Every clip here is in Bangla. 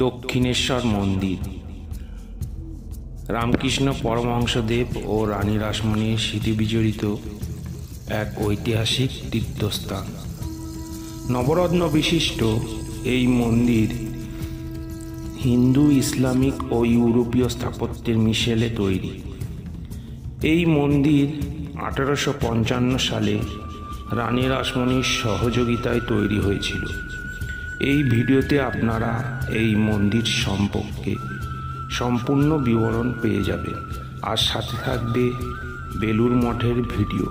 দক্ষিণেশ্বর মন্দির। রামকৃষ্ণ পরমহংসদেব ও রানী রাসমণির স্মৃতিবিজড়িত এক ঐতিহাসিক তীর্থস্থান। নবরত্ন বিশিষ্ট এই মন্দির হিন্দু, ইসলামিক ও ইউরোপীয় স্থাপত্যের মিশেলে তৈরি। এই মন্দির 1855 সালে রানী রাসমণির সহযোগিতায় তৈরি হয়েছিল। এই ভিডিওতে আপনারা এই মন্দির সম্পর্কে সম্পূর্ণ বিবরণ পেয়ে যাবেন, আর সাথে থাকবে বেলুড় মঠের ভিডিও।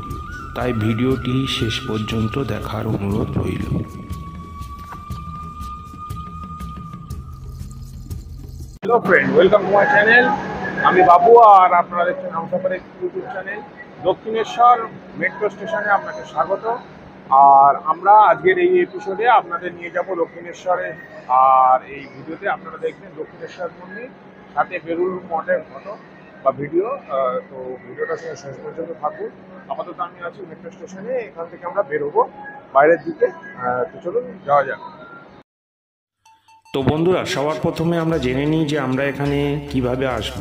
তাই ভিডিওটি শেষ পর্যন্ত দেখার অনুরোধ রইল। Hello friend, welcome to my channel. আমি বাবু, আর আপনারা দেখছেন হামসাফারের ইউটিউব চ্যানেল। দক্ষিণেশ্বর মেট্রো স্টেশনে আপনাকে স্বাগত। আর আমরা আজকের এই এপিসোডে আপনাদের নিয়ে যাব দক্ষিণেশ্বরে। আর এই ভিডিওতে আপনারা দেখবেন দক্ষিণেশ্বর মন্দির, সাথে বেলুড় মঠের ফটো বা ভিডিও। তো ভিডিওটা সঙ্গে শেষ পর্যন্ত থাকুন। আপাতত আমি আছি মেট্রো স্টেশনে, এখান থেকে আমরা বেরোবো বাইরের দিকে। তো চলুন যাওয়া যাক। তো বন্ধুরা, সবার প্রথমে আমরা জেনে নিই যে আমরা এখানে কিভাবে আসব।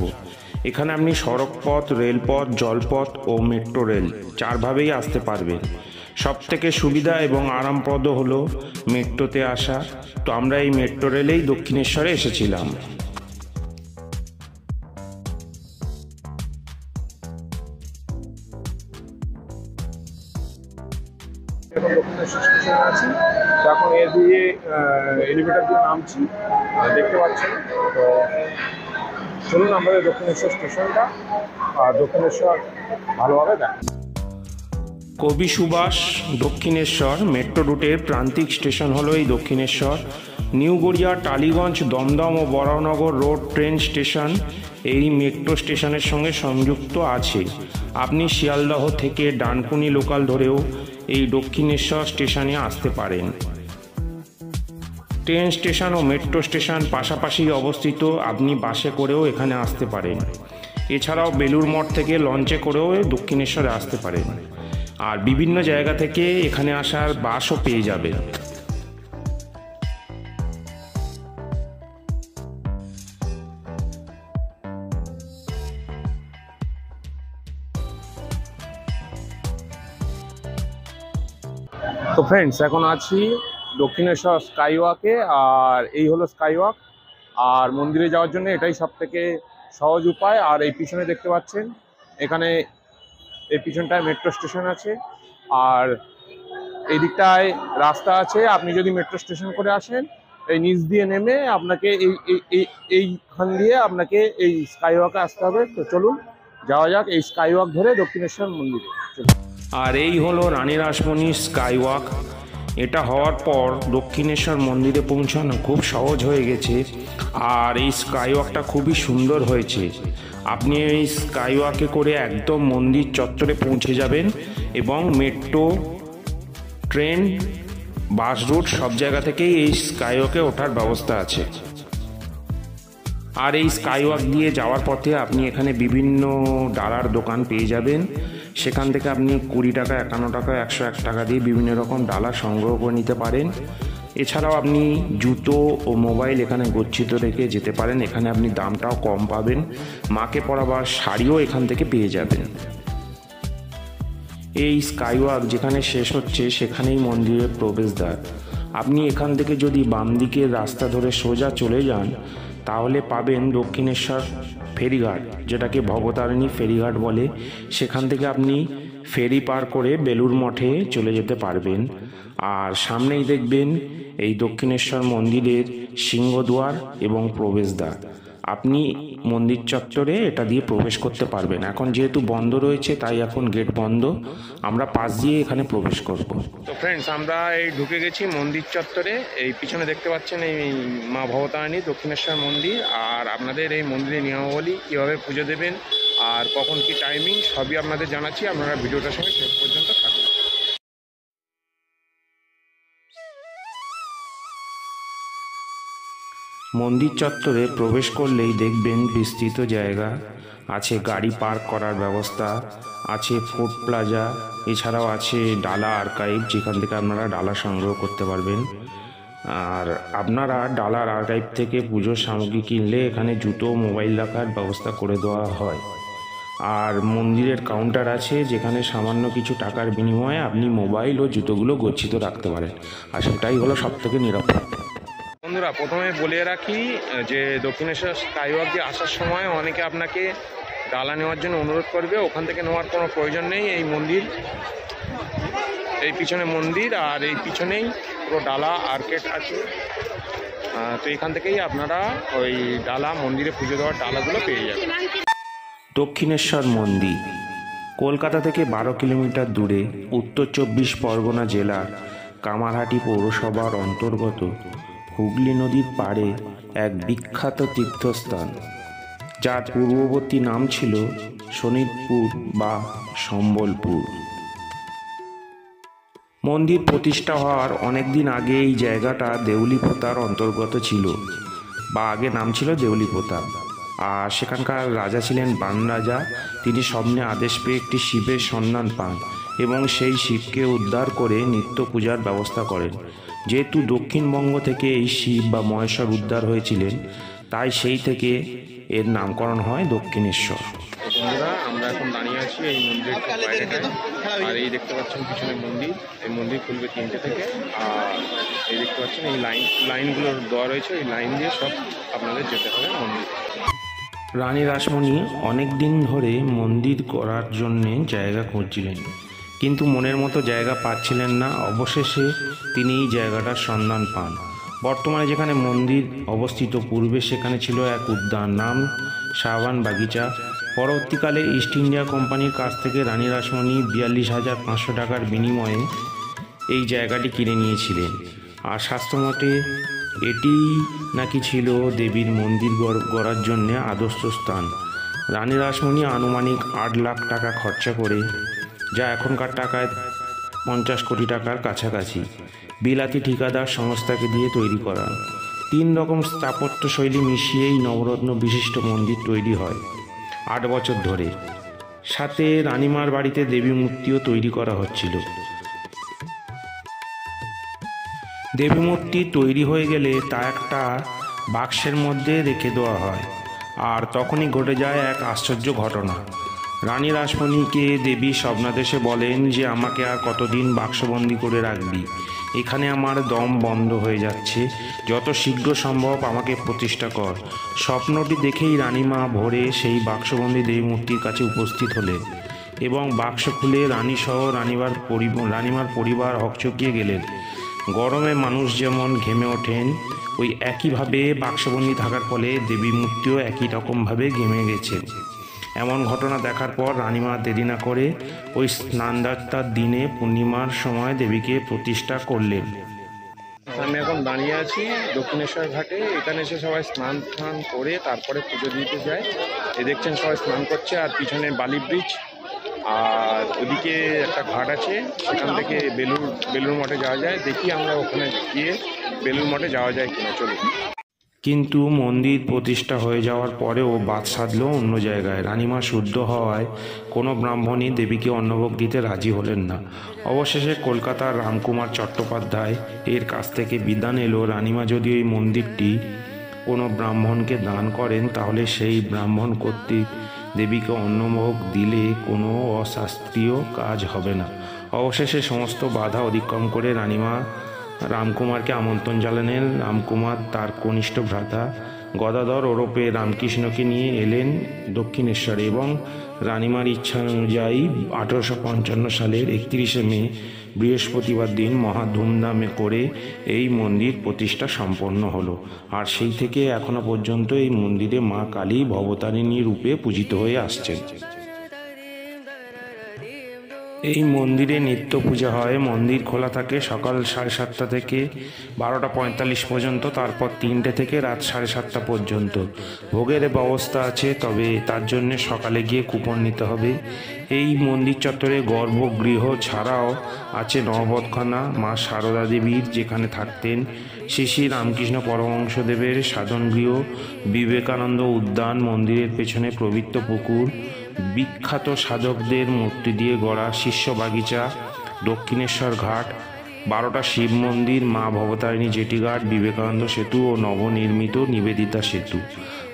এখানে আপনি সড়কপথ, রেলপথ, জলপথ ও মেট্রো রেল চারভাবেই আসতে পারবেন। সব থেকে সুবিধা এবং আরামপ্রদ হলো মেট্রোতে আসা। তো আমরা এই মেট্রো রেলেই দক্ষিণেশ্বরে এসেছিলাম। এখন দক্ষিণেশ্বর স্টেশনে আছি, তো এখন এর দিয়ে এলিভেটর দিয়ে নামছি, দেখতে পাচ্ছেন। তো চলুন আমাদের দক্ষিণেশ্বর স্টেশনটা দক্ষিণেশ্বর ভালোভাবে দেখা। কবি সুভাষ দক্ষিণেশ্বর মেট্রো রুটের প্রান্তিক স্টেশন হলো এই দক্ষিণেশ্বর। নিউ গড়িয়া, টালিগঞ্জ, দমদম ও বরানগর রোড ট্রেন স্টেশন এই মেট্রো স্টেশনের সঙ্গে সংযুক্ত আছে। আপনি শিয়ালদহ থেকে ডানকুনি লোকাল ধরেও এই দক্ষিণেশ্বর স্টেশনে আসতে পারেন। ট্রেন স্টেশন ও মেট্রো স্টেশন পাশাপাশি অবস্থিত। আপনি বাসে করেও এখানে আসতে পারেন। এছাড়াও বেলুড় মঠ থেকে লঞ্চে করেও দক্ষিণেশ্বরে আসতে পারেন। আর বিভিন্ন জায়গা থেকে এখানে আসার বাসও পেয়ে যাবেন। তো ফ্রেন্ডস, এখন আছি দক্ষিণেশ্বর স্কাইওয়াকে, আর এই হলো স্কাইওয়াক। আর মন্দিরে যাওয়ার জন্য এটাই সব থেকে সহজ উপায়। আর এই পিছনে দেখতে পাচ্ছেন, এখানে এই পিছনটায় মেট্রো স্টেশন আছে, আর এই দিকটায় রাস্তা আছে। আপনি যদি মেট্রো স্টেশন করে আসেন, এই নিচ দিয়ে নেমে আপনাকে এইখান দিয়ে আপনাকে এই স্কাইওয়াকে আসতে হবে। তো চলুন যাওয়া যাক এই স্কাইওয়াক ধরে দক্ষিণেশ্বর মন্দিরে। চলুন। আর এই হলো রানী রাসমণির স্কাইওয়াক। এটা হওয়ার পর দক্ষিণেশ্বর মন্দিরে পৌঁছানো খুব সহজ হয়ে গেছে। আর এই স্কাইওয়াকটা খুবই সুন্দর হয়েছে। আপনি এই স্কাইওয়াকে করে একদম মন্দির চত্বরে পৌঁছে যাবেন, এবং মেট্রো, ট্রেন, বাস রুট সব জায়গা থেকেই এই স্কাইওয়াকে ওঠার ব্যবস্থা আছে। আর এই স্কাইওয়াক দিয়ে যাওয়ার পথে আপনি এখানে বিভিন্ন ডালার দোকান পেয়ে যাবেন। সেখান থেকে আপনি 20 টাকা, 51 টাকা, 101 টাকা দিয়ে বিভিন্ন রকম ডালা সংগ্রহ করে নিতে পারেন। এছাড়াও আপনি জুতো ও মোবাইল এখানে গচ্ছিত রেখে যেতে পারেন। এখানে আপনি দামটাও কম পাবেন। মাকে পরাবার শাড়িও এখান থেকে পেয়ে যাবেন। এই স্কাইওয়াক যেখানে শেষ হচ্ছে সেখানেই মন্দিরের প্রবেশদ্বার। আপনি এখান থেকে যদি বাম দিকের রাস্তা ধরে সোজা চলে যান, তাহলে পাবেন দক্ষিণেশ্বর ফেরিঘাট, যেটাকে ভবতারিণী ফেরিঘাট বলে। সেখান থেকে আপনি ফেরি পার করে বেলুড় মঠে চলে যেতে পারবেন। আর সামনেই দেখবেন এই দক্ষিণেশ্বর মন্দিরের সিংহদ্বার এবং প্রবেশদ্বার। আপনি মন্দির চত্বরে এটা দিয়ে প্রবেশ করতে পারবেন। এখন যেহেতু বন্ধ রয়েছে, তাই এখন গেট বন্ধ। আমরা পাশ দিয়ে এখানে প্রবেশ করব। তো ফ্রেন্ডস, আমরা এই ঢুকে গেছি মন্দির চত্বরে। এই পিছনে দেখতে পাচ্ছেন এই মা ভবতারিণী দক্ষিণেশ্বর মন্দির। আর আপনাদের এই মন্দিরের নিয়মাবলী, কীভাবে পুজো দেবেন আর কখন কি টাইমিং, সবই আপনাদের জানাচ্ছি। আপনারা ভিডিওটার সঙ্গে শেষ পর্যন্ত থাকুন। মন্দির চত্বরে প্রবেশ করলেই দেখবেন বিস্তৃত জায়গা আছে, গাড়ি পার্ক করার ব্যবস্থা আছে, ফুড প্লাজা, এছাড়াও আছে ডালা আর্কাইভ, যেখান থেকে আপনারা ডালা সংগ্রহ করতে পারবেন। আর আপনারা ডালার আর্কাইভ থেকে পুজোর সামগ্রী কিনলে এখানে জুতো মোবাইল রাখার ব্যবস্থা করে দেওয়া হয়। আর মন্দিরের কাউন্টার আছে যেখানে সামান্য কিছু টাকার বিনিময়ে আপনি মোবাইল ও জুতোগুলো গচ্ছিত রাখতে পারেন, আর সেটাই হলো সবথেকে নিরাপদ। বন্ধুরা, প্রথমে বলে রাখি যে দক্ষিণেশ্বর স্কাইওয়াক দিয়ে আসার সময় অনেকে আপনাকে ডালা নেওয়ার জন্য অনুরোধ করবে, ওখান থেকে নেওয়ার কোনো প্রয়োজন নেই। এই মন্দির, এই পিছনে মন্দির, আর এই পিছনেই পুরো ডালা আর্কেড আছে। তো এখান থেকেই আপনারা ওই ডালা, মন্দিরে পুজো দেওয়ার ডালাগুলো পেয়ে যাবেন। দক্ষিণেশ্বর মন্দির কলকাতা থেকে 12 কিলোমিটার দূরে উত্তর 24 পরগনা জেলার কামারহাটি পৌরসভার অন্তর্গত হুগলি নদীর পাড়ে এক বিখ্যাত তীর্থস্থান, যার পূর্ববর্তী নাম ছিল শোনিতপুর বা সম্বলপুর। মন্দির প্রতিষ্ঠা হওয়ার অনেক দিন আগে এই জায়গাটা দেউলিপোতার অন্তর্গত ছিল, বা আগে নাম ছিল দেউলিপোতা। আর সেখানকার রাজা ছিলেন বান রাজা। তিনি স্বপ্নে আদেশ পেয়ে একটি শিবের সন্ধান পান এবং সেই শিবকে উদ্ধার করে নিত্য পূজার ব্যবস্থা করেন। যেহেতু দক্ষিণবঙ্গ থেকে এই শিব বা মহেশ্বর উদ্ধার হয়েছিলেন, তাই সেই থেকে এর নামকরণ হয় দক্ষিণেশ্বর। বন্ধুরা, আমরা এখন দাঁড়িয়ে আছি এই মন্দিরের বাইরেটায়, আর এই দেখতে পাচ্ছেন পিছনে মন্দির। এই মন্দির খুলবে 3টে থেকে। আর এই দেখতে পাচ্ছেন এই লাইনগুলো দেওয়া রয়েছে, এই লাইন দিয়ে সব আপনাদের যেতে হবে মন্দির। রানী রাসমণি অনেক দিন ধরে মন্দির করার জন্যে জায়গা খুঁজছিলেন, কিন্তু মনের মতো জায়গা পাচ্ছিলেন না। অবশেষে তিনি এই জায়গাটার সন্ধান পান। বর্তমানে যেখানে মন্দির অবস্থিত, পূর্বে সেখানে ছিল এক উদ্যান, নাম শাহবান বাগিচা। পরবর্তীকালে ইস্ট ইন্ডিয়া কোম্পানির কাছ থেকে রানী রাসমণি 42,500 টাকার বিনিময়ে এই জায়গাটি কিনে নিয়েছিলেন। আর শাস্ত্রমতে এটি নাকি ছিল দেবীর মন্দির গড়ার জন্য আদর্শ স্থান। রানী রাসমণি আনুমানিক 8 লাখ টাকা খরচা করে, যা এখনকার টাকায় 50 কোটি টাকার কাছাকাছি, বিলাতি ঠিকাদার সংস্থাকে দিয়ে তৈরি করা 3 রকম স্থাপত্য শৈলী মিশিয়েই নবরত্ন বিশিষ্ট মন্দির তৈরি হয় 8 বছর ধরে। সাথে রানীমার বাড়িতে দেবী মূর্তিও তৈরি করা হচ্ছিল। দেবী মূর্তি তৈরি হয়ে গেলে তা একটা বাক্সের মধ্যে রেখে দেওয়া হয়। আর তখনই ঘটে যায় এক আশ্চর্য ঘটনা। রানী রাসমণিকে দেবী স্বপ্নাদেশে বলেন যে, আমাকে আর কতদিন বাক্সবন্দি করে রাখবি, এখানে আমার দম বন্ধ হয়ে যাচ্ছে, যত শীঘ্র সম্ভব আমাকে প্রতিষ্ঠা কর। স্বপ্নটি দেখেই রানীমা ভোরে সেই বাক্সবন্দি দেবী মূর্তির কাছে উপস্থিত হলেন এবং বাক্স খুলে রানীসহ রানীমার পরিবার হকচকিয়ে গেলেন। গরমে মানুষ যেমন ঘেমে ওঠেন, ওই একইভাবে বাক্সবন্দি থাকার ফলে দেবী মূর্তিও একই রকমভাবে ঘেমে গেছেন। এমন ঘটনা দেখার পর রানীমা দেরি না করে ওই স্নানযাত্রার দিনে পূর্ণিমার সময় দেবীকে প্রতিষ্ঠা করলেন। আমি এখন দাঁড়িয়ে আছি দক্ষিণেশ্বর ঘাটে। এখানে এসে সবাই স্নান করে তারপরে পুজো দিতে যায়। এই দেখছেন সবাই স্নান করছে, আর পিছনে বালি ব্রিজ, আর ওদিকে একটা ঘাট আছে, সেখান থেকে বেলুর মঠে যাওয়া যায়। দেখি আমরা ওখানে গিয়ে বেলুর মঠে যাওয়া যায় কিনা, চলুন। কিন্তু মন্দির প্রতিষ্ঠা হয়ে যাওয়ার পরেও বাদ সাধল অন্য জায়গায়। রানীমা শুদ্ধ হওয়ায় কোনো ব্রাহ্মণই দেবীকে অন্নভোগ দিতে রাজি হলেন না। অবশেষে কলকাতার রামকুমার চট্টোপাধ্যায় এর কাছ থেকে বিধান এলো, রানীমা যদি ওই মন্দিরটি কোনো ব্রাহ্মণকে দান করেন, তাহলে সেই ব্রাহ্মণ কর্তৃক দেবীকে অন্নভোগ দিলে কোনো অশাস্ত্রীয় কাজ হবে না। অবশেষে সমস্ত বাধা অতিক্রম করে রানীমা রামকুমারকে আমন্ত্রণ জানালেন। রামকুমার তার কনিষ্ঠ ভ্রাতা গদাধর ওরফে রামকৃষ্ণকে নিয়ে এলেন দক্ষিণেশ্বরে এবং রানীমার ইচ্ছা অনুযায়ী 1855 সালের 31শে মে বৃহস্পতিবার দিন মহা ধুমধামে করে এই মন্দির প্রতিষ্ঠা সম্পন্ন হলো। আর সেই থেকে এখনো পর্যন্ত এই মন্দিরে মা কালী ভবতারিণী রূপে পূজিত হয়ে আসছেন। এই মন্দিরে নিত্য পূজা হয়। মন্দির খোলা থাকে সকাল 7:30 থেকে 12:45 পর্যন্ত, তারপর 3টে থেকে রাত 7:30 পর্যন্ত। ভোগের ব্যবস্থা আছে, তবে তার জন্য সকালে গিয়ে কুপন নিতে হবে। এই মন্দির চত্বরে গর্ভগৃহ ছাড়াও আছে নববধখানা মা সারদা দেবীর, যেখানে থাকতেন শ্রী শ্রী রামকৃষ্ণ পরমহংসদেবের সাধনগৃহ, বিবেকানন্দ উদ্যান, মন্দিরের পেছনে পবিত্র পুকুর, বিখ্যাত সাধকদের মূর্তি দিয়ে গড়া শিষ্য বাগিচা, দক্ষিণেশ্বর ঘাট, 12টা শিব মন্দির, মা ভবতারিণী জেটিঘাট, বিবেকানন্দ সেতু ও নবনির্মিত নিবেদিতা সেতু।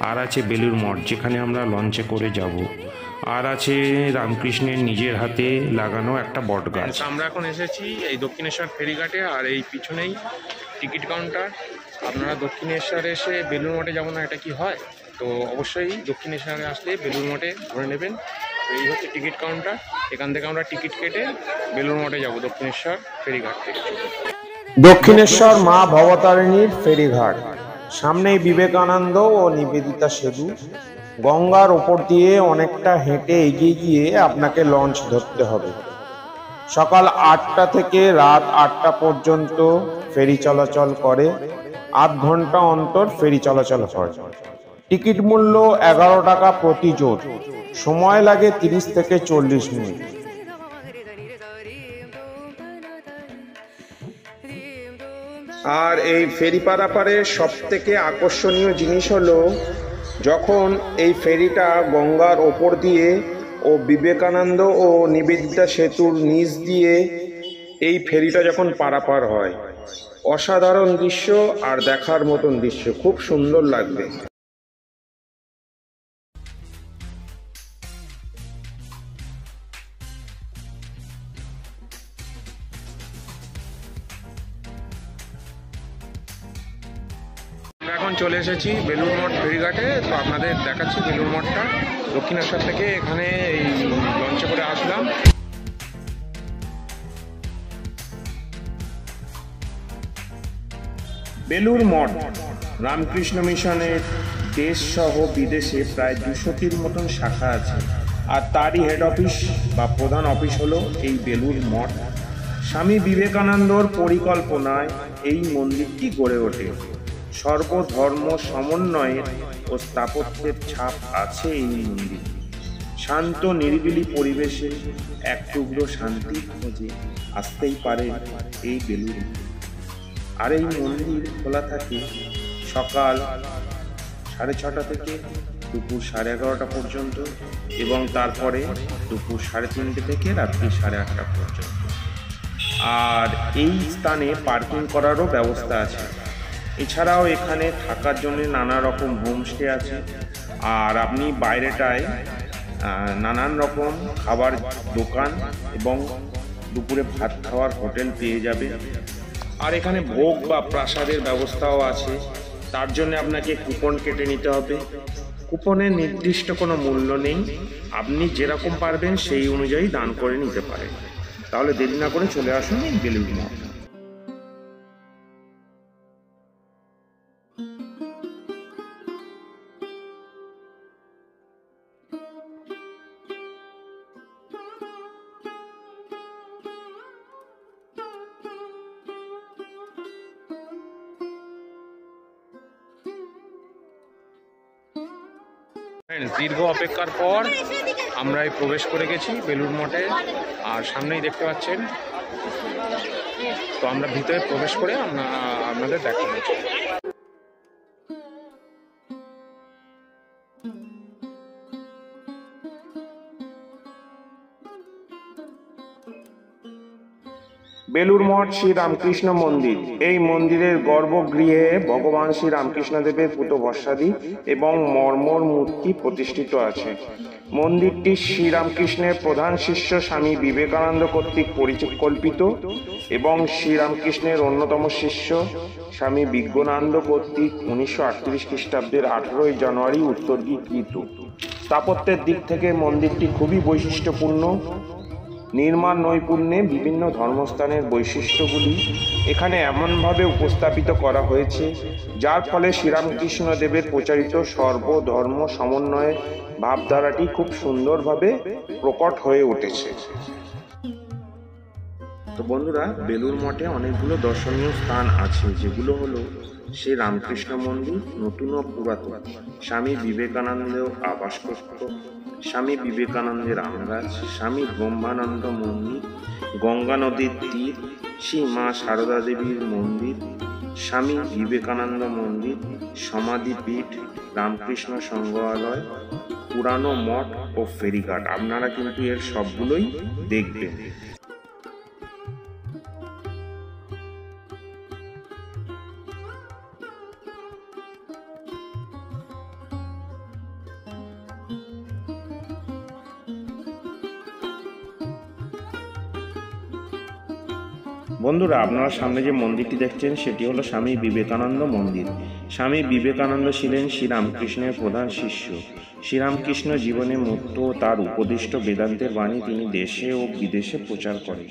আর আছে বেলুড় মঠ, যেখানে আমরা লঞ্চে করে যাব। আর আছে রামকৃষ্ণের নিজের হাতে লাগানো একটা বটগাছ। আমরা এখন এসেছি এই দক্ষিণেশ্বর ফেরিঘাটে, আর এই পিছনেই টিকিট কাউন্টার। আপনারা দক্ষিণেশ্বরে এসে বেলুড় মঠে যাবো না, এটা কি হয়? তো অবশ্যই দক্ষিণেশ্বরে আসলে বেলুড় মঠে ধরে নেবেন। তো এই হচ্ছে টিকিট কাউন্টার, এখান থেকে আমরা টিকিট কেটে বেলুড় মঠে যাব দক্ষিণেশ্বর ফেরিঘাট থেকে। দক্ষিণেশ্বর মা ভবতারিণীর ফেরিঘাট, সামনেই বিবেকানন্দ ও নিবেদিতা সেতু। গঙ্গার ওপর দিয়ে অনেকটা হেঁটে এগিয়ে গিয়ে আপনাকে লঞ্চ ধরতে হবে। সকাল 8টা থেকে রাত 8টা পর্যন্ত ফেরি চলাচল করে। আধ ঘন্টা অন্তর ফেরি চলাচল করে। টিকিট মূল্য 11 টাকা প্রতি জন। সময় লাগে 30 থেকে 40 মিনিট। আর এই ফেরি পারাপারে সব থেকে আকর্ষণীয় জিনিস হলো, যখন এই ফেরিটা গঙ্গার ওপর দিয়ে ও বিবেকানন্দ ও নিবেদিতা সেতুর নিচ দিয়ে এই ফেরিটা যখন পারাপার হয়, অসাধারণ দৃশ্য আর দেখার মতন দৃশ্য, খুব সুন্দর লাগবে। এখন চলে এসেছি বেলুড় মঠ ফেরিঘাটে। তো আপনাদের দেখাচ্ছি বেলুড় মঠটা। দক্ষিণেশ্বর থেকে এখানে এই লঞ্চে করে আসলাম। বেলুড় মঠ রামকৃষ্ণ মিশনের দেশ সহ বিদেশে প্রায় 200টির মতন শাখা আছে, আর তারই হেড অফিস বা প্রধান অফিস হলো এই বেলুড় মঠ। স্বামী বিবেকানন্দর পরিকল্পনায় এই মন্দিরটি গড়ে ওঠে। সর্বধর্ম সমন্বয়ের ও স্থাপত্যের ছাপ আছে এই মন্দির। শান্ত নিরিবিলি পরিবেশে এক টুকরো শান্তির খোঁজে আসতেই পারে এই বেলুড়। আর এই মন্দির খোলা থাকে সকাল 6:30 থেকে দুপুর 11:30 পর্যন্ত, এবং তারপরে দুপুর 3:30 থেকে রাত্রি 8:30 পর্যন্ত। আর এই স্থানে পার্কিং করারও ব্যবস্থা আছে। এছাড়াও এখানে থাকার জন্য নানা রকম হোমস্টে আছে, আর আপনি বাইরেটায় নানান রকম খাবার দোকান এবং দুপুরে ভাত খাওয়ার হোটেল পেয়ে যাবে। আর এখানে ভোগ বা প্রসাদের ব্যবস্থাও আছে। তার জন্য আপনাকে কুপন কেটে নিতে হবে। কুপনের নির্দিষ্ট কোনো মূল্য নেই, আপনি যেরকম পারবেন সেই অনুযায়ী দান করে নিতে পারেন। তাহলে দেরি না করে চলে আসুন বেলুড় মঠ। দীর্ঘ অপেক্ষার পর আমরা প্রবেশ করে গেছি বেলুড় মঠে, আর সামনেই দেখতে পাচ্ছেন। তো আমরা ভিতরে প্রবেশ করে আপনাদের দেখাবো। বেলুড় মঠ শ্রী রামকৃষ্ণ মন্দির। এই মন্দিরের গর্ভগৃহে ভগবান শ্রী রামকৃষ্ণ দেবের পুত বর্ষাদি এবং মর্মর মূর্তি প্রতিষ্ঠিত আছে। মন্দিরটি শ্রীরামকৃষ্ণের প্রধান শিষ্য স্বামী বিবেকানন্দ কর্তৃক পরিকল্পিত এবং শ্রীরামকৃষ্ণের অন্যতম শিষ্য স্বামী বিজ্ঞানন্দ কর্তৃক 1938 খ্রিস্টাব্দের 18 জানুয়ারি উৎসর্গীকৃত। স্থাপত্যের দিক থেকে মন্দিরটি খুবই বৈশিষ্ট্যপূর্ণ। নির্মাণ নৈপুণ্যে বিভিন্ন ধর্মস্থানের বৈশিষ্ট্যগুলি এখানে এমনভাবে উপস্থাপিত করা হয়েছে, যার ফলে শ্রীরামকৃষ্ণ দেবের প্রচারিত সর্বধর্ম সমন্বয়ের ভাবধারাটি খুব সুন্দরভাবে প্রকট হয়ে উঠেছে। তো বন্ধুরা, বেলুড় মঠে অনেকগুলো দর্শনীয় স্থান আছে, যেগুলো হলো শ্রী রামকৃষ্ণ মন্দির, নতুন ও পুরাতন, স্বামী বিবেকানন্দ আবাস কক্ষ, স্বামী বিবেকানন্দের আমরাজ, স্বামী ব্রহ্মানন্দ মন্দির, গঙ্গা নদীর তীর, শ্রী মা সারদা দেবীর মন্দির, স্বামী বিবেকানন্দ মন্দির, সমাধিপীঠ, রামকৃষ্ণ সংগ্রহালয়, পুরানো মঠ ও ফেরিঘাট। আপনারা কিন্তু এর সবগুলোই দেখবেন। বন্ধুরা, আপনারা সামনে যে মন্দিরটি দেখছেন সেটি হলো স্বামী বিবেকানন্দ মন্দির। স্বামী বিবেকানন্দ ছিলেন শ্রীরামকৃষ্ণের প্রধান শিষ্য। শ্রীরামকৃষ্ণ জীবনে মুক্ত ও তার উপদিষ্ট বেদান্তের বাণী তিনি দেশে ও বিদেশে প্রচার করেন।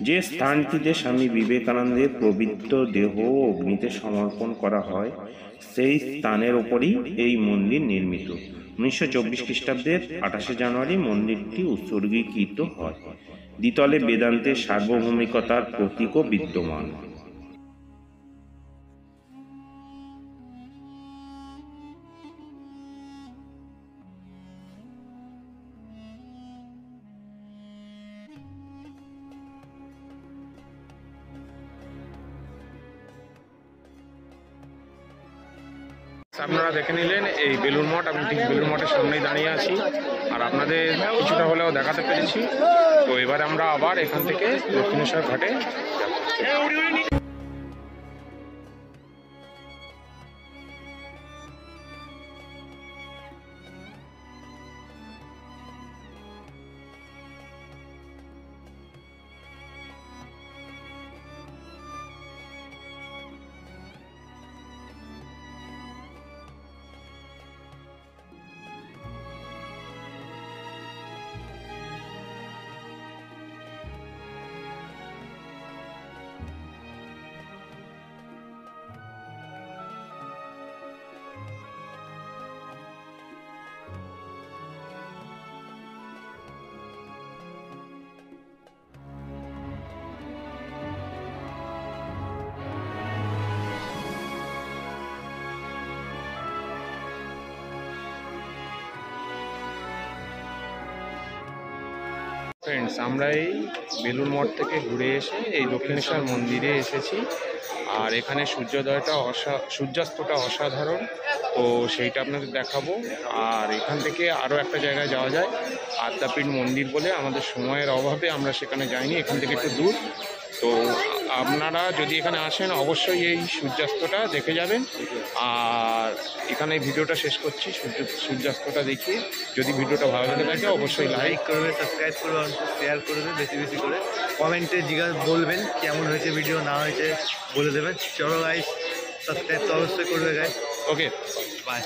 যে স্থানটিতে স্বামী বিবেকানন্দের পবিত্র দেহ অগ্নিতে সমর্পণ করা হয় সেই স্থানের ওপরই এই মন্দির নির্মিত। 1924 খ্রিস্টাব্দের 28শে জানুয়ারি মন্দিরটি উৎসর্গীকৃত হয়। দ্বিতলে বেদান্তের সার্বভৌমিকতার প্রতীকও বিদ্যমান। আপনারা দেখে নিলেন এই বেলুড় মঠ। আমি ঠিক বেলুড় মঠের সামনেই দাঁড়িয়ে আছি, আর আপনাদের কিছুটা হলেও দেখাতে পেরেছি। তো এবার আমরা আবার এখান থেকে দক্ষিণেশ্বর ঘাটে ফ্রেন্ডস, আমরা এই বেলুড় মঠ থেকে ঘুরে এসে এই দক্ষিণেশ্বর মন্দিরে এসেছি। আর এখানে সূর্যাস্তটা অসাধারণ, তো সেইটা আপনাদের দেখাবো। আর এখান থেকে আরও একটা জায়গায় যাওয়া যায়, আদ্যাপীঠ মন্দির বলে। আমাদের সময়ের অভাবে আমরা সেখানে যাইনি, এখান থেকে একটু দূর। তো আপনারা যদি এখানে আসেন অবশ্যই এই সূর্যাস্তটা দেখে যাবেন। আর এখানে ভিডিওটা শেষ করছি সূর্যাস্তটা দেখিয়ে। যদি ভিডিওটা ভালো লেগে থাকে অবশ্যই লাইক করবে, সাবস্ক্রাইব করবে, শেয়ার করবে, বেশি বেশি করে কমেন্টে বলবেন কেমন হয়েছে ভিডিও, না হয়েছে বলে দেবেন। চলো গাইস, সাবস্ক্রাইব তো অবশ্যই করবে গাইস। Okay, by.